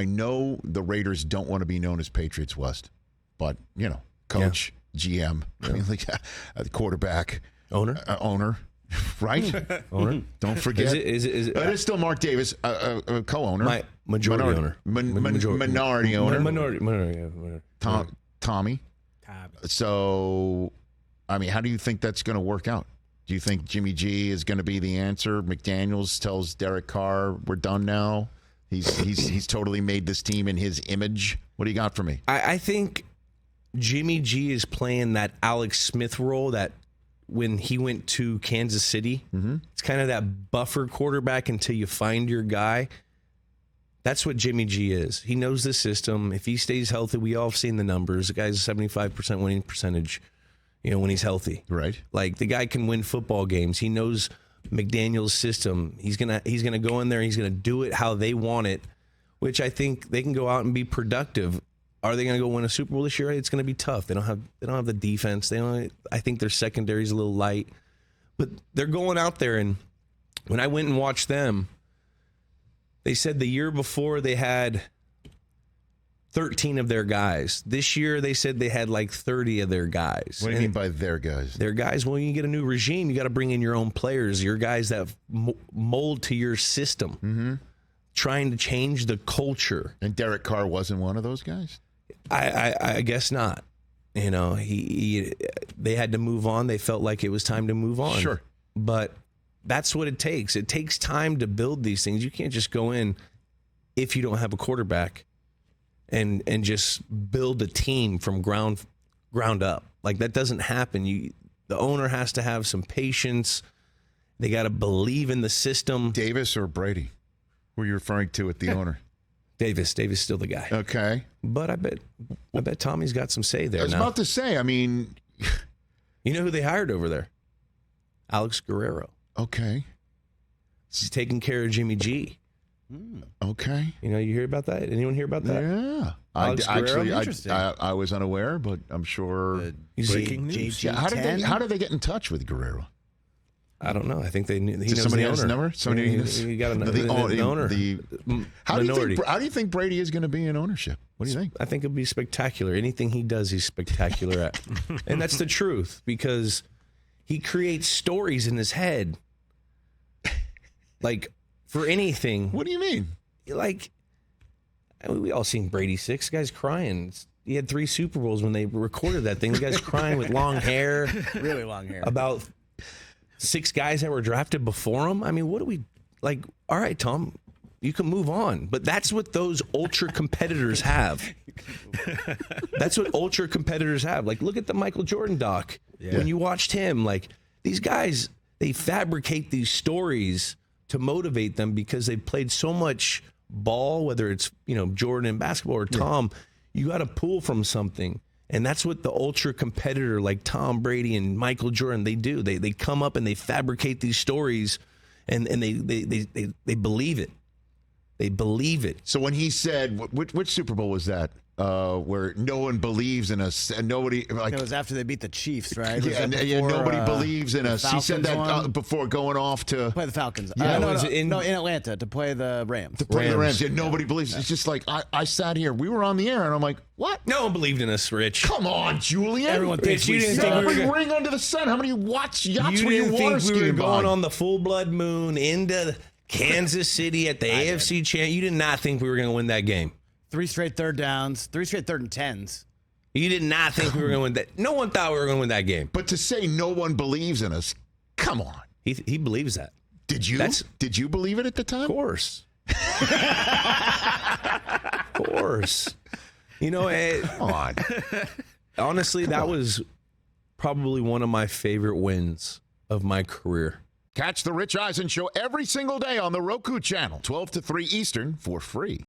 I know the Raiders don't want to be known as Patriots West, but, coach, GM, I mean, the quarterback. Owner, right? Owner. Don't forget. Is it it is still Mark Davis, co-owner. Majority owner. Minority owner. Minority. Tommy. So, I mean, how do you think that's going to work out? Do you think Jimmy G is going to be the answer? McDaniels tells Derek Carr, we're done now. He's totally made this team in his image. What do you got for me? I think Jimmy G is playing that Alex Smith role that when he went to Kansas City, it's kind of that buffer quarterback until you find your guy. That's what Jimmy G is. He knows the system. If he stays healthy, we all have seen the numbers. The guy's a 75% winning percentage, when he's healthy. Right. Like, the guy can win football games. He knows McDaniel's system. He's gonna go in there. He's gonna do it how they want it, which I think they can go out and be productive. Are they going to go win a Super Bowl this year? It's going to be tough. They don't have the defense. I think their secondary is a little light, but they're going out there. And when I went and watched them, they said the year before they had 13 of their guys. This year they said they had like 30 of their guys. What do you mean by their guys? Their guys. Well, you get a new regime. You got to bring in your own players. Your guys that mold to your system. Trying to change the culture. And Derek Carr wasn't one of those guys? I guess not. They had to move on. They felt like it was time to move on. Sure. But that's what it takes. It takes time to build these things. You can't just go in if you don't have a quarterback and just build a team from ground up. Like, that doesn't happen. The owner has to have some patience. They got to believe in the system. Davis or Brady? Who are you referring to with the owner? Davis is still the guy. Okay. But I bet Tommy's got some say there now. I was about to say, I mean... You know who they hired over there? Alex Guerrero. Okay. He's taking care of Jimmy G. Okay. You hear about that? Anyone hear about that? Yeah. I was unaware, but I'm sure... Breaking news. Yeah, how did they get in touch with Guerrero? I don't know. I think he knows somebody the has owner. Number? Somebody He got the owner. How do you think Brady is going to be in ownership? What do you think? I think it'll be spectacular. Anything he does, he's spectacular at. And that's the truth, because he creates stories in his head. Like, for anything. What do you mean? Like, we all seen Brady 6. The guy's crying. He had 3 Super Bowls when they recorded that thing. The guy's crying with long hair. Really long hair. About 6 guys that were drafted before him. I mean, what do we like? All right, Tom, you can move on. But that's what those ultra competitors have. That's what ultra competitors have. Like, look at the Michael Jordan doc. Yeah. When you watched him, like, these guys, they fabricate these stories to motivate them because they played so much ball, whether it's, Jordan in basketball or Tom, you got to pull from something. And that's what the ultra competitor like Tom Brady and Michael Jordan, they do. They come up and they fabricate these stories, and they believe it. They believe it. So when he said, which Super Bowl was that? Where no one believes in us, and nobody like. It was after they beat the Chiefs, right? Nobody believes in us. He said that before going off to play the Falcons. Yeah, in Atlanta to play the Rams. To play the Rams. Yeah, nobody believes. It's just like I sat here. We were on the air, and I'm like, what? No one believed in us, Rich. Come on, Julian. Everyone thinks you didn't think every ring under the sun. How many yachts were you water think we were going by? on the full blood moon into Kansas City at the AFC champ? You did not think we were going to win that game. 3 straight third downs, 3 straight third and 10s. You did not think we were going to win that. No one thought we were going to win that game. But to say no one believes in us, come on. He believes that. Did you? Did you believe it at the time? Of course. Of course. Come on. Honestly, that was probably one of my favorite wins of my career. Catch the Rich Eisen Show every single day on the Roku channel, 12 to 3 Eastern, for free.